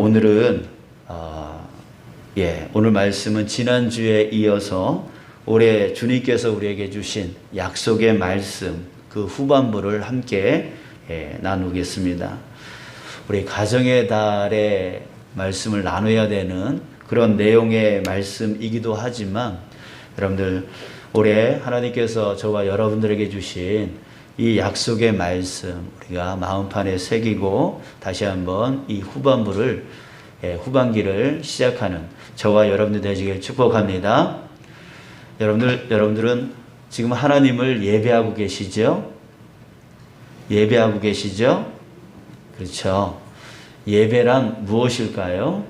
오늘은 오늘 말씀은 지난주에 이어서 올해 주님께서 우리에게 주신 약속의 말씀 그 후반부를 함께 나누겠습니다. 우리 가정의 달의 말씀을 나눠야 되는 그런 내용의 말씀이기도 하지만 여러분들 올해 하나님께서 저와 여러분들에게 주신 이 약속의 말씀 우리가 마음판에 새기고 다시 한번 이 후반기를 시작하는 저와 여러분들 되시길 축복합니다. 여러분들은 지금 하나님을 예배하고 계시죠? 예배하고 계시죠? 그렇죠. 예배란 무엇일까요?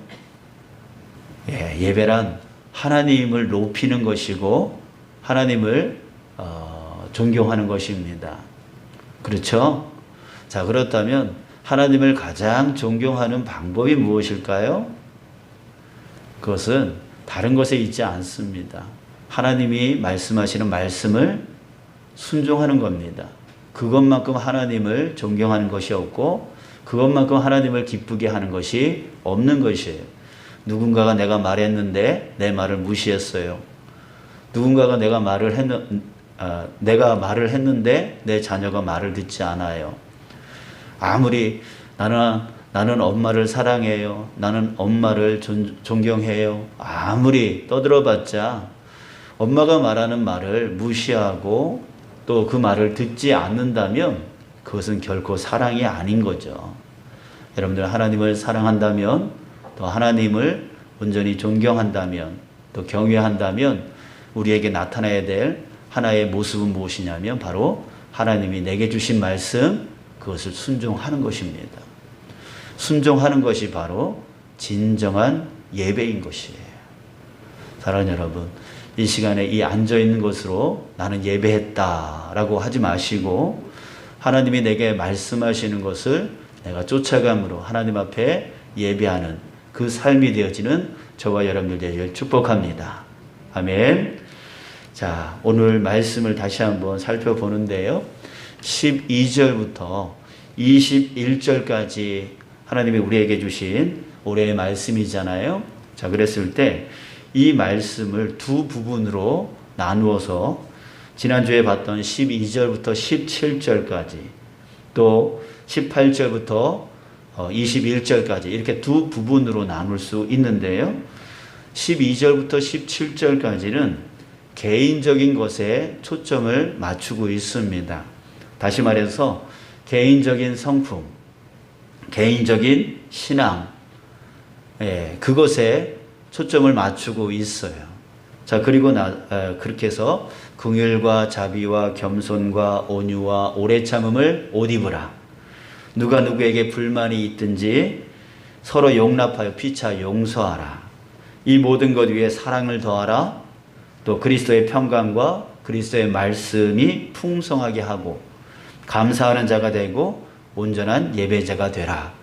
예배란 하나님을 높이는 것이고 하나님을 존경하는 것입니다. 그렇죠? 자, 그렇다면 하나님을 가장 존경하는 방법이 무엇일까요? 그것은 다른 것에 있지 않습니다. 하나님이 말씀하시는 말씀을 순종하는 겁니다. 그것만큼 하나님을 존경하는 것이 없고 그것만큼 하나님을 기쁘게 하는 것이 없는 것이에요. 누군가가 내가 말했는데 내 말을 무시했어요. 누군가가 내가 말을 했는데 내 자녀가 말을 듣지 않아요. 아무리 나는 엄마를 사랑해요. 나는 엄마를 존경해요. 아무리 떠들어봤자 엄마가 말하는 말을 무시하고 또 그 말을 듣지 않는다면 그것은 결코 사랑이 아닌 거죠. 여러분들 하나님을 사랑한다면 또 하나님을 온전히 존경한다면 또 경외한다면 우리에게 나타나야 될 하나의 모습은 무엇이냐면 바로 하나님이 내게 주신 말씀 그것을 순종하는 것입니다. 순종하는 것이 바로 진정한 예배인 것이에요. 사랑하는 여러분, 이 시간에 이 앉아있는 것으로 나는 예배했다라고 하지 마시고 하나님이 내게 말씀하시는 것을 내가 쫓아감으로 하나님 앞에 예배하는 그 삶이 되어지는 저와 여러분들 되기를 축복합니다. 아멘. 자, 오늘 말씀을 다시 한번 살펴보는데요. 12절부터 21절까지 하나님이 우리에게 주신 올해의 말씀이잖아요. 자, 그랬을 때 이 말씀을 두 부분으로 나누어서 지난주에 봤던 12절부터 17절까지 또 18절부터 21절까지 이렇게 두 부분으로 나눌 수 있는데요. 12절부터 17절까지는 개인적인 것에 초점을 맞추고 있습니다. 다시 말해서 개인적인 성품, 개인적인 신앙, 그것에 초점을 맞추고 있어요. 자, 그리고 그렇게 해서 긍휼과 자비와 겸손과 온유와 오래 참음을 옷 입으라. 누가 누구에게 불만이 있든지 서로 용납하여 피차 용서하라. 이 모든 것 위에 사랑을 더하라. 또 그리스도의 평강과 그리스도의 말씀이 풍성하게 하고 감사하는 자가 되고 온전한 예배자가 되라.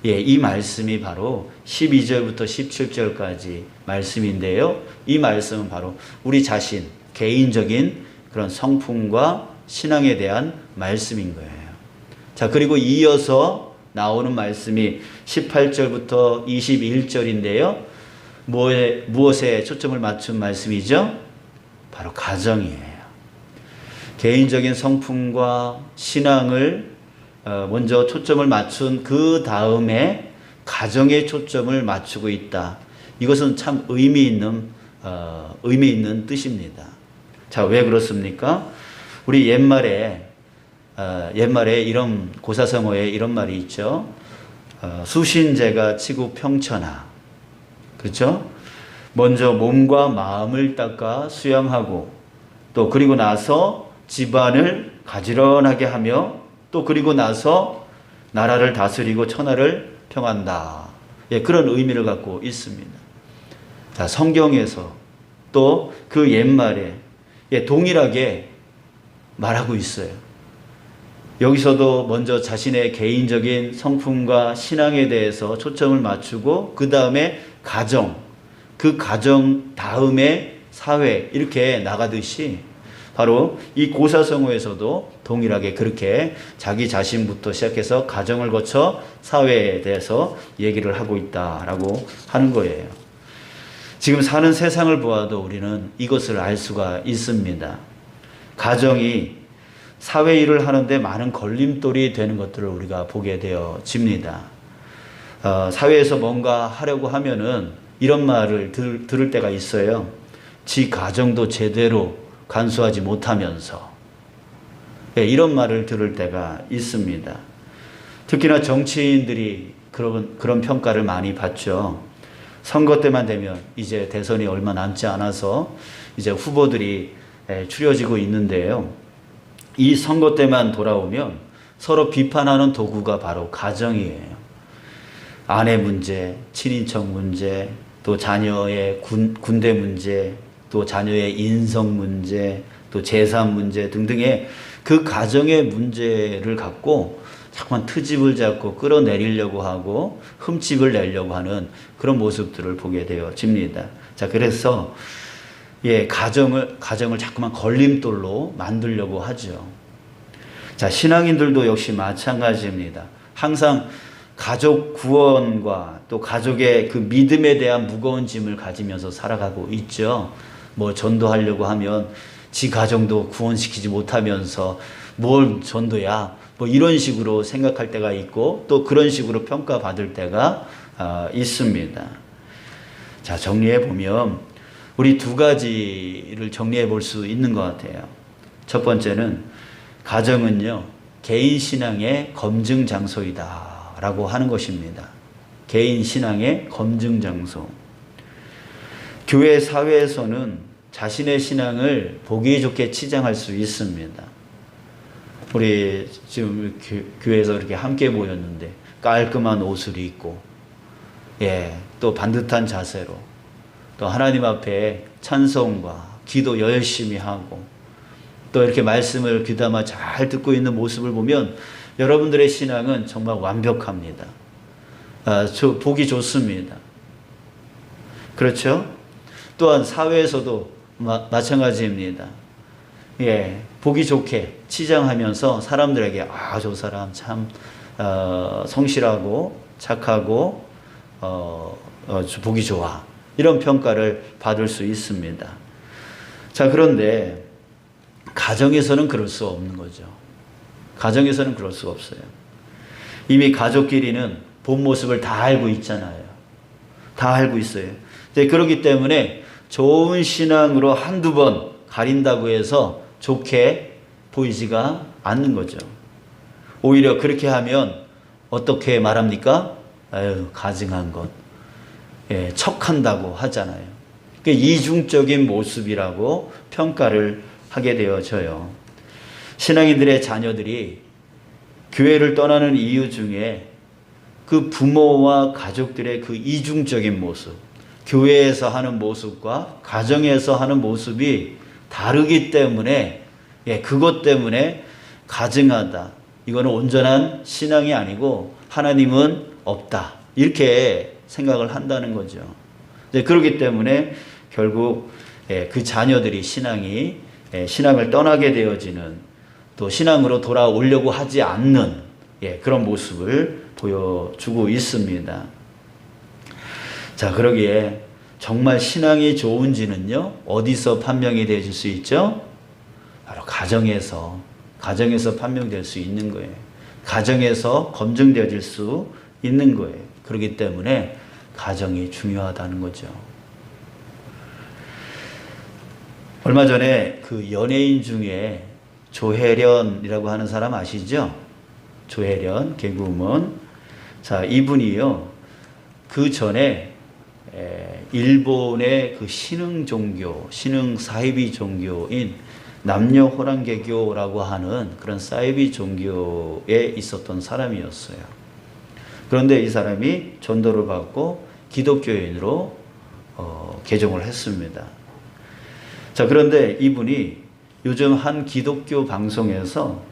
이 말씀이 바로 12절부터 17절까지 말씀인데요. 이 말씀은 바로 우리 자신 개인적인 그런 성품과 신앙에 대한 말씀인 거예요. 자, 그리고 이어서 나오는 말씀이 18절부터 21절인데요. 무엇에 초점을 맞춘 말씀이죠? 바로 가정이에요. 개인적인 성품과 신앙을 먼저 초점을 맞춘 그 다음에 가정에 초점을 맞추고 있다. 이것은 참 의미 있는 뜻입니다. 자, 왜 그렇습니까? 우리 옛말에 이런 고사성어에 이런 말이 있죠. 수신제가 치고 평천하. 그렇죠? 먼저 몸과 마음을 닦아 수양하고 또 그리고 나서 집안을 가지런하게 하며 또 그리고 나서 나라를 다스리고 천하를 평한다. 그런 의미를 갖고 있습니다. 자, 성경에서 또 그 옛말에 동일하게 말하고 있어요. 여기서도 먼저 자신의 개인적인 성품과 신앙에 대해서 초점을 맞추고 그 다음에 가정, 그 가정 다음에 사회 이렇게 나가듯이 바로 이 고사성어에서도 동일하게 그렇게 자기 자신부터 시작해서 가정을 거쳐 사회에 대해서 얘기를 하고 있다라고 하는 거예요. 지금 사는 세상을 보아도 우리는 이것을 알 수가 있습니다. 가정이 사회 일을 하는데 많은 걸림돌이 되는 것들을 우리가 보게 되어집니다. 사회에서 뭔가 하려고 하면은 이런 말을 들을 때가 있어요. 지 가정도 제대로 간수하지 못하면서. 이런 말을 들을 때가 있습니다. 특히나 정치인들이 그런 평가를 많이 받죠. 선거 때만 되면 이제 대선이 얼마 남지 않아서 이제 후보들이 추려지고 있는데요. 이 선거 때만 돌아오면 서로 비판하는 도구가 바로 가정이에요. 아내 문제, 친인척 문제, 또 자녀의 군대 문제, 또 자녀의 인성 문제, 또 재산 문제 등등의 그 가정의 문제를 갖고 자꾸만 트집을 잡고 끌어내리려고 하고 흠집을 내려고 하는 그런 모습들을 보게 되어집니다. 자, 그래서 가정을 자꾸만 걸림돌로 만들려고 하죠. 자, 신앙인들도 역시 마찬가지입니다. 항상 가족 구원과 또 가족의 그 믿음에 대한 무거운 짐을 가지면서 살아가고 있죠. 뭐 전도하려고 하면 지 가정도 구원시키지 못하면서 뭘 전도야, 뭐 이런 식으로 생각할 때가 있고 또 그런 식으로 평가받을 때가 있습니다. 자, 정리해 보면 우리 두 가지를 정리해 볼 수 있는 것 같아요. 첫 번째는 가정은요, 개인 신앙의 검증 장소이다 라고 하는 것입니다. 개인 신앙의 검증 장소. 교회 사회에서는 자신의 신앙을 보기 좋게 치장할 수 있습니다. 우리 지금 교회에서 이렇게 함께 모였는데 깔끔한 옷을 입고, 또 반듯한 자세로, 또 하나님 앞에 찬송과 기도 열심히 하고, 또 이렇게 말씀을 귀담아 잘 듣고 있는 모습을 보면 여러분들의 신앙은 정말 완벽합니다. 보기 좋습니다. 그렇죠? 또한 사회에서도 마찬가지입니다. 보기 좋게 치장하면서 사람들에게 저 사람 참 성실하고 착하고 보기 좋아, 이런 평가를 받을 수 있습니다. 자, 그런데 가정에서는 그럴 수 없는 거죠. 가정에서는 그럴 수 없어요. 이미 가족끼리는 본 모습을 다 알고 있잖아요. 다 알고 있어요. 그렇기 때문에 좋은 신앙으로 한두 번 가린다고 해서 좋게 보이지가 않는 거죠. 오히려 그렇게 하면 어떻게 말합니까? 가증한 것. 척한다고 하잖아요. 이중적인 모습이라고 평가를 하게 되어져요. 신앙인들의 자녀들이 교회를 떠나는 이유 중에 그 부모와 가족들의 그 이중적인 모습, 교회에서 하는 모습과 가정에서 하는 모습이 다르기 때문에, 그것 때문에 가증하다, 이거는 온전한 신앙이 아니고 하나님은 없다, 이렇게 생각을 한다는 거죠. 그렇기 때문에 결국 그 자녀들이 신앙을 떠나게 되어지는, 또 신앙으로 돌아오려고 하지 않는 그런 모습을 보여주고 있습니다. 자, 그러기에 정말 신앙이 좋은지는요, 어디서 판명이 되어질 수 있죠? 바로 가정에서 판명될 수 있는 거예요. 가정에서 검증되어질 수 있는 거예요. 그렇기 때문에 가정이 중요하다는 거죠. 얼마 전에 그 연예인 중에 조혜련이라고 하는 사람 아시죠? 조혜련, 개그우먼. 자, 이분이요, 그 전에 일본의 그 신흥 종교, 신흥 사이비 종교인 남녀 호랑개교라고 하는 그런 사이비 종교에 있었던 사람이었어요. 그런데 이 사람이 전도를 받고 기독교인으로 개종을 했습니다. 자, 그런데 이분이 요즘 한 기독교 방송에서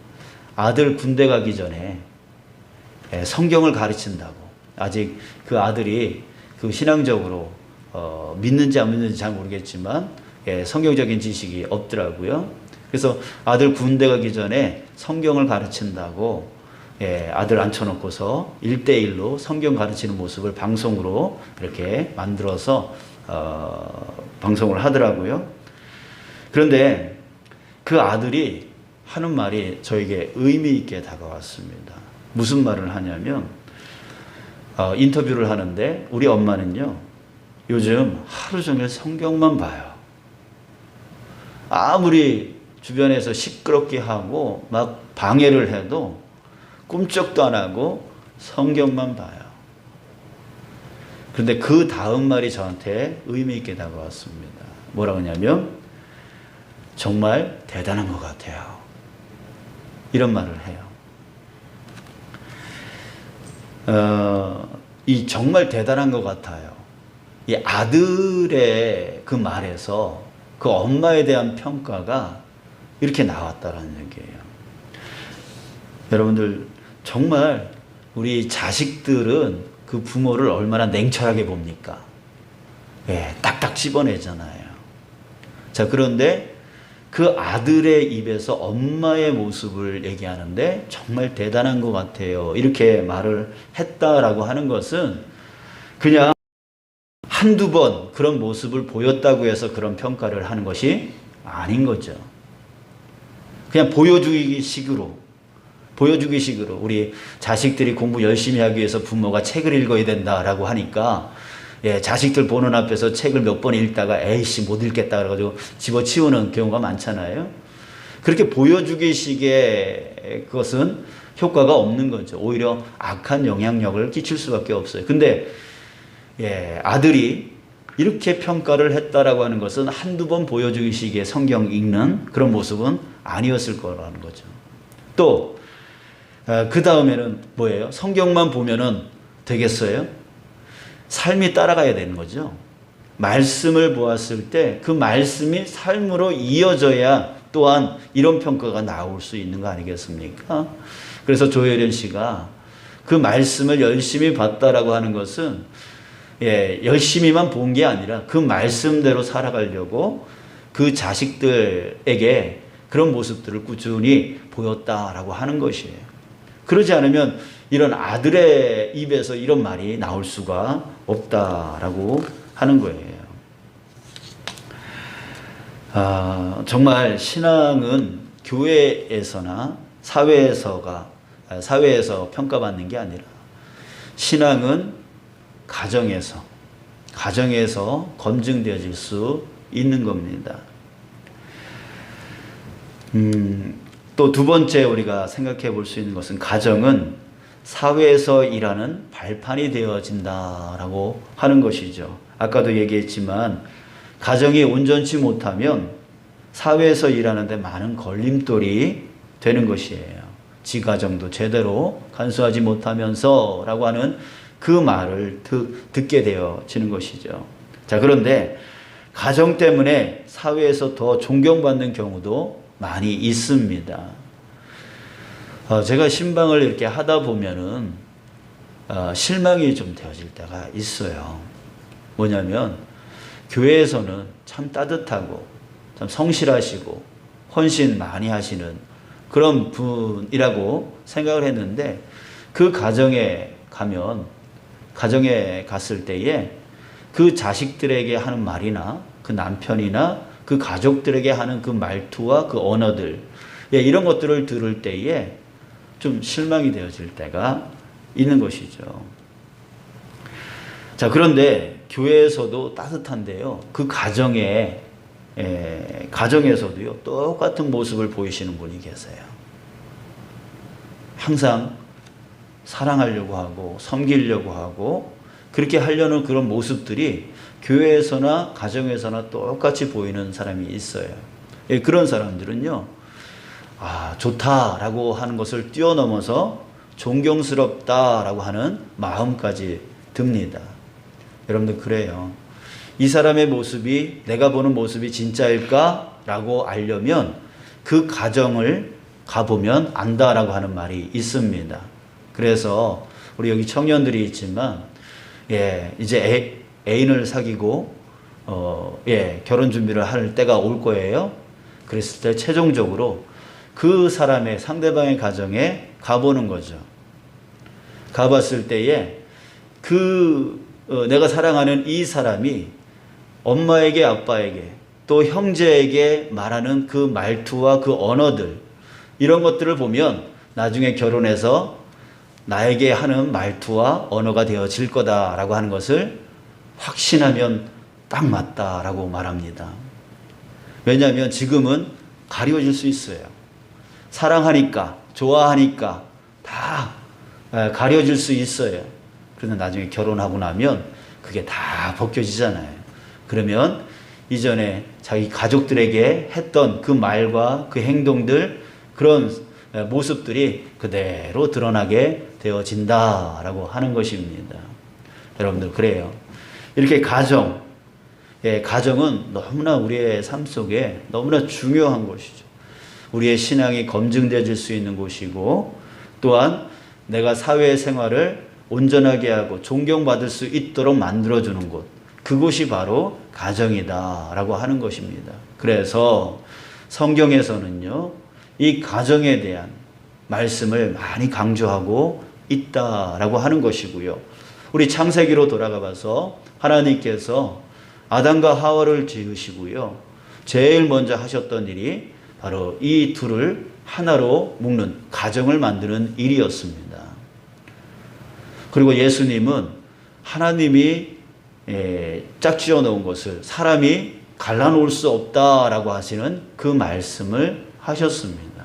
아들 군대 가기 전에 성경을 가르친다고, 아직 그 아들이 그 신앙적으로 믿는지 안 믿는지 잘 모르겠지만 성경적인 지식이 없더라고요. 그래서 아들 군대 가기 전에 성경을 가르친다고 아들 앉혀놓고서 1대1로 성경 가르치는 모습을 방송으로 이렇게 만들어서 방송을 하더라고요. 그런데 그 아들이 하는 말이 저에게 의미 있게 다가왔습니다. 무슨 말을 하냐면 인터뷰를 하는데 우리 엄마는요 요즘 하루 종일 성경만 봐요. 아무리 주변에서 시끄럽게 하고 막 방해를 해도 꿈쩍도 안 하고 성경만 봐요. 그런데 그 다음 말이 저한테 의미 있게 다가왔습니다. 뭐라고 하냐면 정말 대단한 것 같아요. 이런 말을 해요. 이 정말 대단한 것 같아요. 이 아들의 그 말에서 그 엄마에 대한 평가가 이렇게 나왔다라는 얘기예요. 여러분들 정말 우리 자식들은 그 부모를 얼마나 냉철하게 봅니까? 딱딱 집어내잖아요. 자, 그런데 그 아들의 입에서 엄마의 모습을 얘기하는데 정말 대단한 것 같아요. 이렇게 말을 했다라고 하는 것은 그냥 한두 번 그런 모습을 보였다고 해서 그런 평가를 하는 것이 아닌 거죠. 그냥 보여주기식으로 우리 자식들이 공부 열심히 하기 위해서 부모가 책을 읽어야 된다라고 하니까 자식들 보는 앞에서 책을 몇 번 읽다가 에이씨 못 읽겠다 그래가지고 집어치우는 경우가 많잖아요. 그렇게 보여주기식의 그것은 효과가 없는 거죠. 오히려 악한 영향력을 끼칠 수밖에 없어요. 근데 아들이 이렇게 평가를 했다라고 하는 것은 한두 번 보여주기식의 성경 읽는 그런 모습은 아니었을 거라는 거죠. 또 그 다음에는 뭐예요? 성경만 보면은 되겠어요? 삶이 따라가야 되는 거죠. 말씀을 보았을 때 그 말씀이 삶으로 이어져야 또한 이런 평가가 나올 수 있는 거 아니겠습니까? 그래서 조혜련 씨가 그 말씀을 열심히 봤다라고 하는 것은 열심히만 본 게 아니라 그 말씀대로 살아가려고 그 자식들에게 그런 모습들을 꾸준히 보였다라고 하는 것이에요. 그러지 않으면 이런 아들의 입에서 이런 말이 나올 수가 없다라고 하는 거예요. 정말 신앙은 교회에서나 사회에서 평가받는 게 아니라 신앙은 가정에서 검증되어질 수 있는 겁니다. 또 두 번째 우리가 생각해 볼 수 있는 것은 가정은 사회에서 일하는 발판이 되어진다라고 하는 것이죠. 아까도 얘기했지만 가정이 온전치 못하면 사회에서 일하는데 많은 걸림돌이 되는 것이에요. 지가정도 제대로 간수하지 못하면서 라고 하는 그 말을 듣게 되어지는 것이죠. 자, 그런데 가정 때문에 사회에서 더 존경받는 경우도 많이 있습니다. 제가 신방을 이렇게 하다 보면은 실망이 좀 되어질 때가 있어요. 뭐냐면 교회에서는 참 따뜻하고 참 성실하시고 헌신 많이 하시는 그런 분이라고 생각을 했는데 그 가정에 갔을 때에 그 자식들에게 하는 말이나 그 남편이나 그 가족들에게 하는 그 말투와 그 언어들, 이런 것들을 들을 때에 좀 실망이 되어질 때가 있는 것이죠. 자, 그런데 교회에서도 따뜻한데요. 그 가정에서도요, 똑같은 모습을 보이시는 분이 계세요. 항상 사랑하려고 하고, 섬기려고 하고, 그렇게 하려는 그런 모습들이 교회에서나 가정에서나 똑같이 보이는 사람이 있어요. 그런 사람들은요, 좋다라고 하는 것을 뛰어넘어서 존경스럽다라고 하는 마음까지 듭니다. 여러분들 그래요. 이 사람의 모습이 내가 보는 모습이 진짜일까라고 알려면 그 가정을 가보면 안다라고 하는 말이 있습니다. 그래서 우리 여기 청년들이 있지만 이제 애인을 사귀고 결혼 준비를 할 때가 올 거예요. 그랬을 때 최종적으로 그 사람의 상대방의 가정에 가보는 거죠. 가봤을 때에 내가 사랑하는 이 사람이 엄마에게 아빠에게 또 형제에게 말하는 그 말투와 그 언어들, 이런 것들을 보면 나중에 결혼해서 나에게 하는 말투와 언어가 되어질 거다라고 하는 것을 확신하면 딱 맞다라고 말합니다. 왜냐하면 지금은 가려질 수 있어요. 사랑하니까, 좋아하니까 다 가려질 수 있어요. 그런데 나중에 결혼하고 나면 그게 다 벗겨지잖아요. 그러면 이전에 자기 가족들에게 했던 그 말과 그 행동들, 그런 모습들이 그대로 드러나게 되어진다라고 하는 것입니다. 여러분들, 그래요. 이렇게 가정은 너무나 우리의 삶 속에 너무나 중요한 것이죠. 우리의 신앙이 검증되어질 수 있는 곳이고, 또한 내가 사회생활을 온전하게 하고 존경받을 수 있도록 만들어주는 곳, 그곳이 바로 가정이다라고 하는 것입니다. 그래서 성경에서는요, 이 가정에 대한 말씀을 많이 강조하고 있다라고 하는 것이고요. 우리 창세기로 돌아가 봐서 하나님께서 아담과 하와를 지으시고요, 제일 먼저 하셨던 일이 바로 이 둘을 하나로 묶는 가정을 만드는 일이었습니다. 그리고 예수님은 하나님이 짝지어 놓은 것을 사람이 갈라놓을 수 없다라고 하시는 그 말씀을 하셨습니다.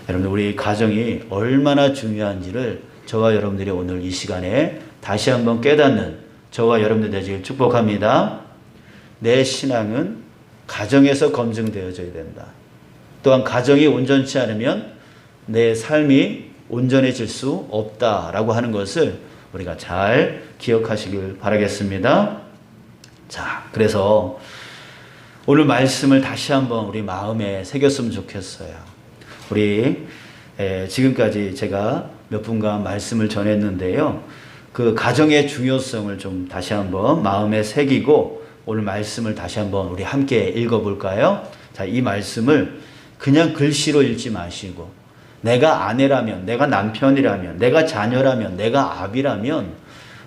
여러분들, 우리 가정이 얼마나 중요한지를 저와 여러분들이 오늘 이 시간에 다시 한번 깨닫는 저와 여러분들 되시길 축복합니다. 내 신앙은 가정에서 검증되어져야 된다. 또한 가정이 온전치 않으면 내 삶이 온전해질 수 없다라고 하는 것을 우리가 잘 기억하시길 바라겠습니다. 자, 그래서 오늘 말씀을 다시 한번 우리 마음에 새겼으면 좋겠어요. 우리 지금까지 제가 몇 분간 말씀을 전했는데요, 그 가정의 중요성을 좀 다시 한번 마음에 새기고 오늘 말씀을 다시 한번 우리 함께 읽어볼까요? 자, 이 말씀을 그냥 글씨로 읽지 마시고, 내가 아내라면, 내가 남편이라면, 내가 자녀라면, 내가 아비라면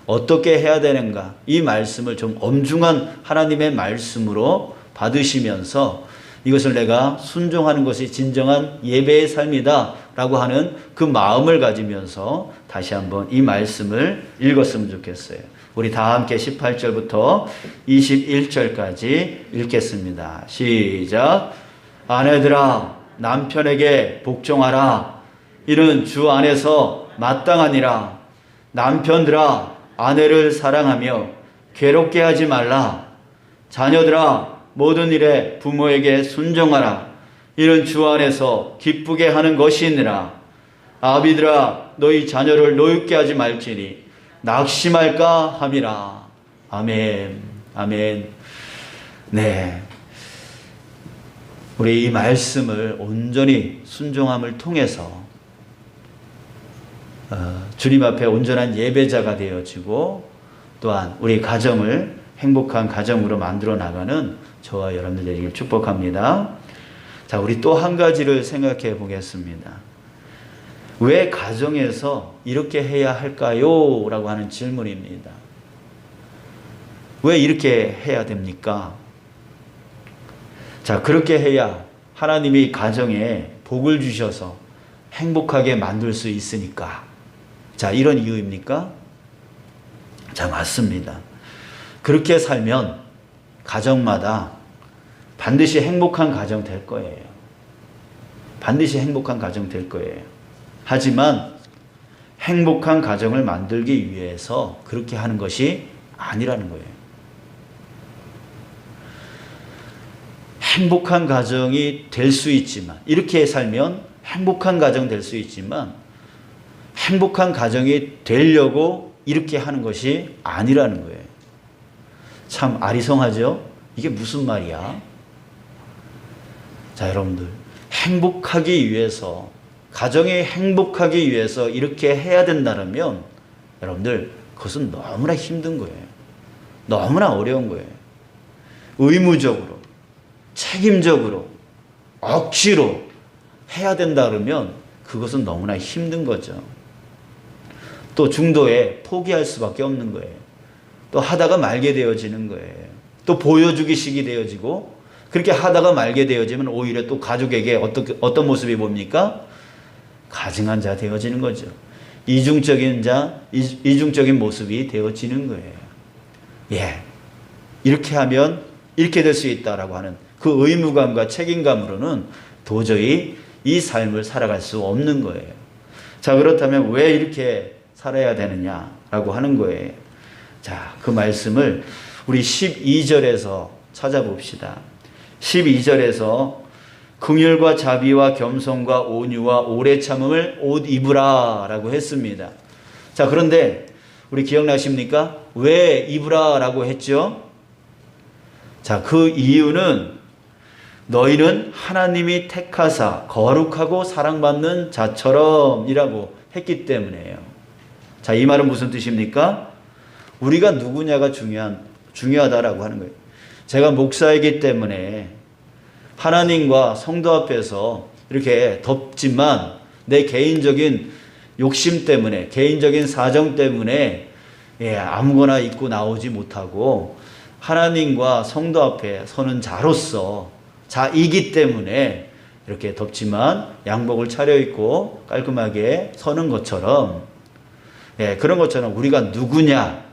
어떻게 해야 되는가, 이 말씀을 좀 엄중한 하나님의 말씀으로 받으시면서 이것을 내가 순종하는 것이 진정한 예배의 삶이다 라고 하는 그 마음을 가지면서 다시 한번 이 말씀을 읽었으면 좋겠어요. 우리 다 함께 18절부터 21절까지 읽겠습니다. 시작. 아내들아, 남편에게 복종하라. 이는 주 안에서 마땅하니라. 남편들아, 아내를 사랑하며 괴롭게 하지 말라. 자녀들아, 모든 일에 부모에게 순종하라. 이는 주 안에서 기쁘게 하는 것이니라. 아비들아, 너희 자녀를 노엽게 하지 말지니 낙심할까 함이라. 아멘. 아멘. 네. 우리 이 말씀을 온전히 순종함을 통해서 주님 앞에 온전한 예배자가 되어지고, 또한 우리 가정을 행복한 가정으로 만들어 나가는 저와 여러분들 되기를 축복합니다. 자, 우리 또 한 가지를 생각해 보겠습니다. 왜 가정에서 이렇게 해야 할까요? 라고 하는 질문입니다. 왜 이렇게 해야 됩니까? 자, 그렇게 해야 하나님이 가정에 복을 주셔서 행복하게 만들 수 있으니까. 자, 이런 이유입니까? 자, 맞습니다. 그렇게 살면 가정마다 반드시 행복한 가정 될 거예요. 반드시 행복한 가정 될 거예요. 하지만 행복한 가정을 만들기 위해서 그렇게 하는 것이 아니라는 거예요. 행복한 가정이 될 수 있지만, 이렇게 살면 행복한 가정 될 수 있지만, 행복한 가정이 되려고 이렇게 하는 것이 아니라는 거예요. 참 아리송하죠? 이게 무슨 말이야? 자, 여러분들, 행복하기 위해서, 가정이 행복하기 위해서 이렇게 해야 된다면 여러분들, 그것은 너무나 힘든 거예요. 너무나 어려운 거예요. 의무적으로 책임적으로 억지로 해야 된다 그러면 그것은 너무나 힘든 거죠. 또 중도에 포기할 수밖에 없는 거예요. 또 하다가 말게 되어지는 거예요. 또 보여주기식이 되어지고 그렇게 하다가 말게 되어지면 오히려 또 가족에게 어떤 모습이 뭡니까? 가증한 자 되어지는 거죠. 이중적인 모습이 되어지는 거예요. 예. 이렇게 하면 이렇게 될 수 있다라고 하는 그 의무감과 책임감으로는 도저히 이 삶을 살아갈 수 없는 거예요. 자, 그렇다면 왜 이렇게 살아야 되느냐라고 하는 거예요. 자, 그 말씀을 우리 12절에서 찾아봅시다. 12절에서 긍휼과 자비와 겸손과 온유와 오래 참음을 옷 입으라 라고 했습니다. 자, 그런데 우리 기억나십니까? 왜 입으라 라고 했죠? 자, 그 이유는 너희는 하나님이 택하사 거룩하고 사랑받는 자처럼 이라고 했기 때문이에요. 자, 이 말은 무슨 뜻입니까? 우리가 누구냐가 중요하다라고 하는 거예요. 제가 목사이기 때문에 하나님과 성도 앞에서 이렇게 덥지만 내 개인적인 욕심 때문에, 개인적인 사정 때문에 아무거나 입고 나오지 못하고 하나님과 성도 앞에 서는 자로서, 자이기 때문에 이렇게 덥지만 양복을 차려입고 깔끔하게 서는 것처럼, 그런 것처럼 우리가 누구냐,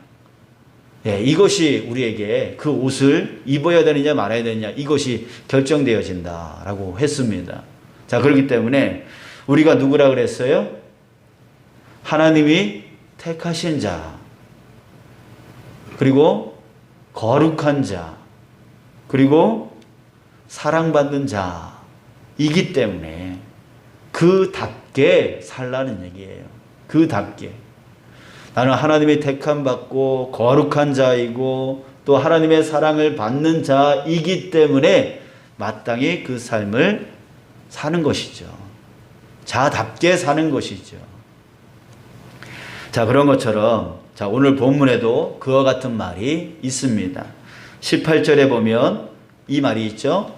이것이 우리에게 그 옷을 입어야 되느냐 말아야 되느냐, 이것이 결정되어진다라고 했습니다. 자, 그렇기 때문에 우리가 누구라 그랬어요? 하나님이 택하신 자, 그리고 거룩한 자, 그리고 사랑받는 자이기 때문에 그답게 살라는 얘기예요. 그답게. 나는 하나님의 택함받고 거룩한 자이고 또 하나님의 사랑을 받는 자이기 때문에 마땅히 그 삶을 사는 것이죠. 자답게 사는 것이죠. 자, 그런 것처럼 자, 오늘 본문에도 그와 같은 말이 있습니다. 18절에 보면 이 말이 있죠.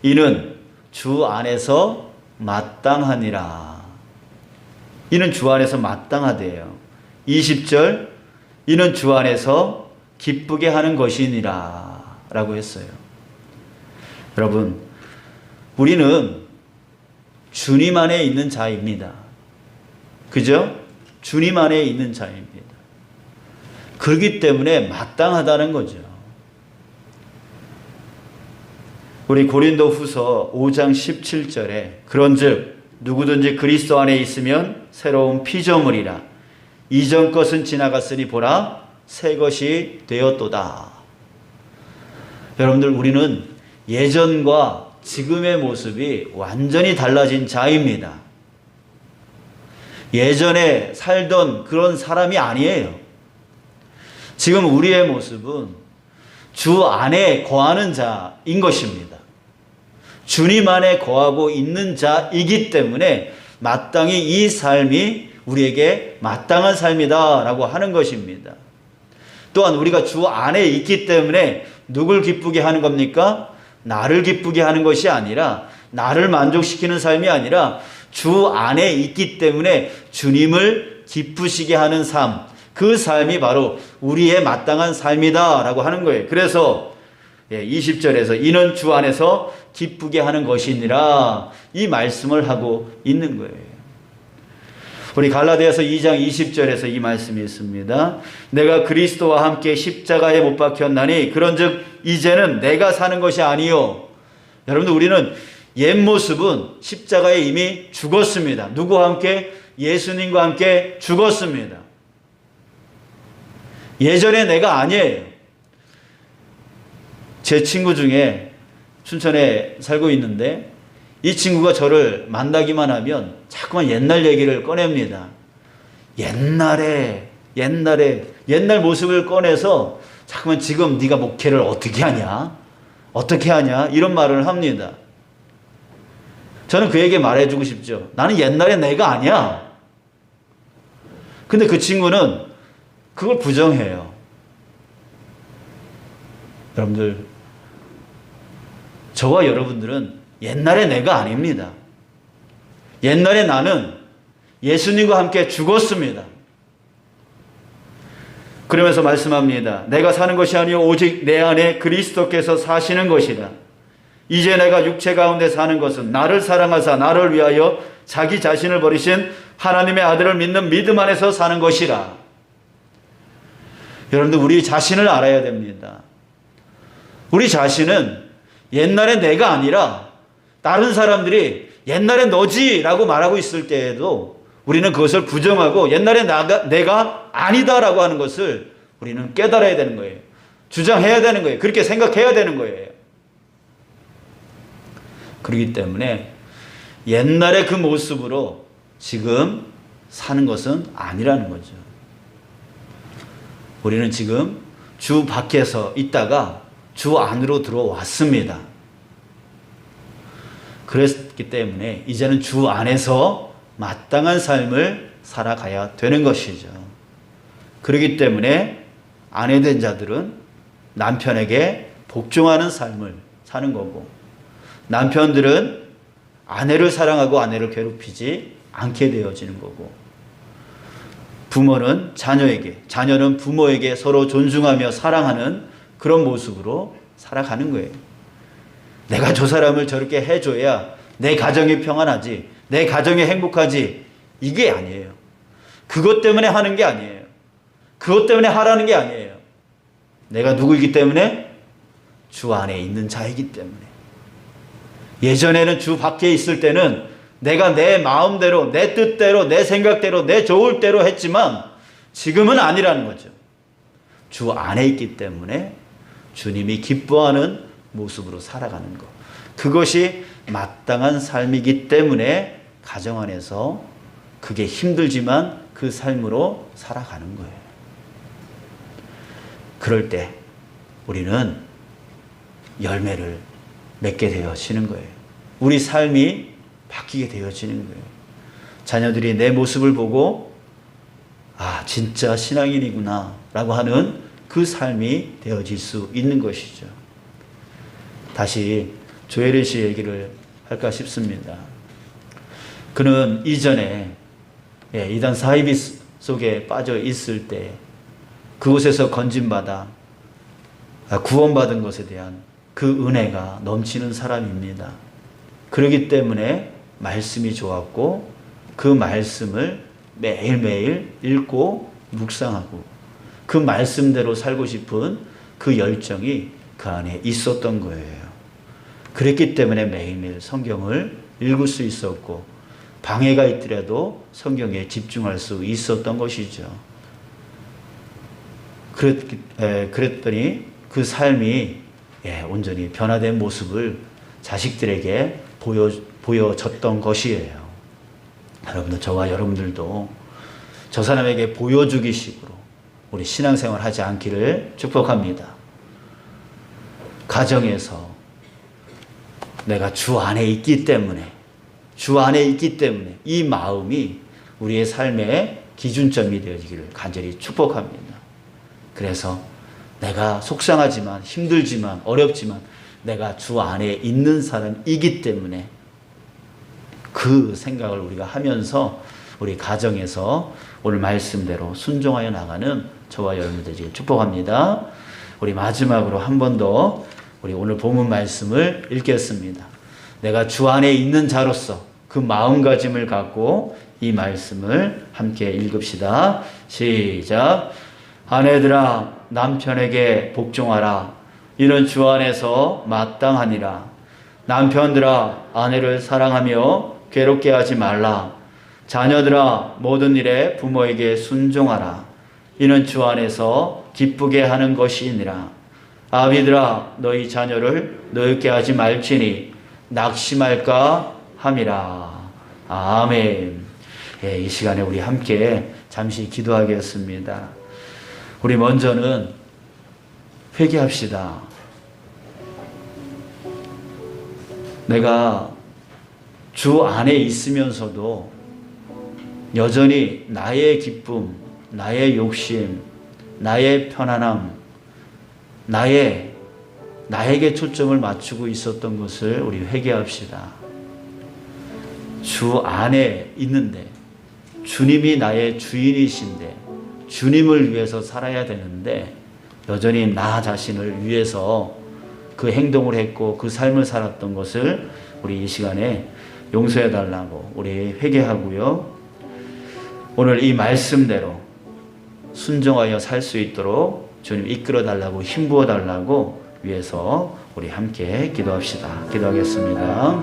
이는 주 안에서 마땅하니라. 이는 주 안에서 마땅하대요. 20절, 이는 주 안에서 기쁘게 하는 것이니라 라고 했어요. 여러분, 우리는 주님 안에 있는 자입니다. 그죠? 주님 안에 있는 자입니다. 그렇기 때문에 마땅하다는 거죠. 우리 고린도 후서 5장 17절에 그런즉 누구든지 그리스도 안에 있으면 새로운 피조물이라. 이전 것은 지나갔으니 보라 새 것이 되었도다. 여러분들, 우리는 예전과 지금의 모습이 완전히 달라진 자입니다. 예전에 살던 그런 사람이 아니에요. 지금 우리의 모습은 주 안에 거하는 자인 것입니다. 주님 안에 거하고 있는 자이기 때문에 마땅히 이 삶이 우리에게 마땅한 삶이다 라고 하는 것입니다. 또한 우리가 주 안에 있기 때문에 누굴 기쁘게 하는 겁니까? 나를 기쁘게 하는 것이 아니라, 나를 만족시키는 삶이 아니라 주 안에 있기 때문에 주님을 기쁘시게 하는 삶, 그 삶이 바로 우리의 마땅한 삶이다 라고 하는 거예요. 그래서 20절에서 이는 주 안에서 기쁘게 하는 것이니라, 이 말씀을 하고 있는 거예요. 우리 갈라디아서 2장 20절에서 이 말씀이 있습니다. 내가 그리스도와 함께 십자가에 못 박혔나니 그런즉 이제는 내가 사는 것이 아니요. 여러분들, 우리는 옛 모습은 십자가에 이미 죽었습니다. 누구와 함께? 예수님과 함께 죽었습니다. 예전에 내가 아니에요. 제 친구 중에 춘천에 살고 있는데 이 친구가 저를 만나기만 하면 자꾸만 옛날 얘기를 꺼냅니다. 옛날 모습을 꺼내서 자꾸만 지금 네가 목회를 어떻게 하냐? 어떻게 하냐? 이런 말을 합니다. 저는 그에게 말해주고 싶죠. 나는 옛날에 내가 아니야. 근데 그 친구는 그걸 부정해요. 여러분들, 저와 여러분들은 옛날의 내가 아닙니다. 옛날에 나는 예수님과 함께 죽었습니다. 그러면서 말씀합니다. 내가 사는 것이 아니요 오직 내 안에 그리스도께서 사시는 것이라. 이제 내가 육체 가운데 사는 것은 나를 사랑하사 나를 위하여 자기 자신을 버리신 하나님의 아들을 믿는 믿음 안에서 사는 것이라. 여러분들, 우리 자신을 알아야 됩니다. 우리 자신은 옛날에 내가 아니라 다른 사람들이 옛날에 너지라고 말하고 있을 때에도 우리는 그것을 부정하고 옛날에 내가 아니다라고 하는 것을 우리는 깨달아야 되는 거예요. 주장해야 되는 거예요. 그렇게 생각해야 되는 거예요. 그렇기 때문에 옛날의 그 모습으로 지금 사는 것은 아니라는 거죠. 우리는 지금 주 밖에서 있다가 주 안으로 들어왔습니다. 그랬기 때문에 이제는 주 안에서 마땅한 삶을 살아가야 되는 것이죠. 그렇기 때문에 아내된 자들은 남편에게 복종하는 삶을 사는 거고, 남편들은 아내를 사랑하고 아내를 괴롭히지 않게 되어지는 거고, 부모는 자녀에게, 자녀는 부모에게 서로 존중하며 사랑하는 그런 모습으로 살아가는 거예요. 내가 저 사람을 저렇게 해줘야 내 가정이 평안하지, 내 가정이 행복하지, 이게 아니에요. 그것 때문에 하는 게 아니에요. 그것 때문에 하라는 게 아니에요. 내가 누구이기 때문에? 주 안에 있는 자이기 때문에. 예전에는 주 밖에 있을 때는 내가 내 마음대로, 내 뜻대로, 내 생각대로, 내 좋을 대로 했지만 지금은 아니라는 거죠. 주 안에 있기 때문에 주님이 기뻐하는 모습으로 살아가는 것. 그것이 마땅한 삶이기 때문에 가정 안에서 그게 힘들지만 그 삶으로 살아가는 거예요. 그럴 때 우리는 열매를 맺게 되어지는 거예요. 우리 삶이 바뀌게 되어지는 거예요. 자녀들이 내 모습을 보고 아, 진짜 신앙인이구나 라고 하는 그 삶이 되어질 수 있는 것이죠. 다시 조혜린 씨 얘기를 할까 싶습니다. 그는 이전에 이단 사이비 속에 빠져 있을 때 그곳에서 건진받아 구원받은 것에 대한 그 은혜가 넘치는 사람입니다. 그렇기 때문에 말씀이 좋았고 그 말씀을 매일매일 읽고 묵상하고 그 말씀대로 살고 싶은 그 열정이 그 안에 있었던 거예요. 그랬기 때문에 매일매일 성경을 읽을 수 있었고 방해가 있더라도 성경에 집중할 수 있었던 것이죠. 그랬더니 그 삶이 온전히 변화된 모습을 자식들에게 보여줬던 것이에요. 여러분들, 저와 여러분들도 저 사람에게 보여주기 식으로 우리 신앙생활 하지 않기를 축복합니다. 가정에서 내가 주 안에 있기 때문에 이 마음이 우리의 삶의 기준점이 되어지기를 간절히 축복합니다. 그래서 내가 속상하지만 힘들지만 어렵지만 내가 주 안에 있는 사람이기 때문에 그 생각을 우리가 하면서 우리 가정에서 오늘 말씀대로 순종하여 나가는 저와 여러분들 축복합니다. 우리 마지막으로 한 번 더 우리 오늘 본문 말씀을 읽겠습니다. 내가 주 안에 있는 자로서 그 마음가짐을 갖고 이 말씀을 함께 읽읍시다. 시작. 아내들아 남편에게 복종하라. 이는 주 안에서 마땅하니라. 남편들아 아내를 사랑하며 괴롭게 하지 말라. 자녀들아 모든 일에 부모에게 순종하라. 이는 주 안에서 기쁘게 하는 것이니라. 아비들아 너희 자녀를 노엽게 하지 말지니 낙심할까 함이라. 아멘. 이 시간에 우리 함께 잠시 기도하겠습니다. 우리 먼저는 회개합시다. 내가 주 안에 있으면서도 여전히 나의 기쁨, 나의 욕심, 나의 편안함, 나의 나에게 초점을 맞추고 있었던 것을 우리 회개합시다. 주 안에 있는데, 주님이 나의 주인이신데, 주님을 위해서 살아야 되는데 여전히 나 자신을 위해서 그 행동을 했고 그 삶을 살았던 것을 우리 이 시간에 용서해 달라고 우리 회개하고요. 오늘 이 말씀대로 순종하여 살 수 있도록 주님 이끌어 달라고, 힘부어 달라고 위해서 우리 함께 기도합시다. 기도하겠습니다.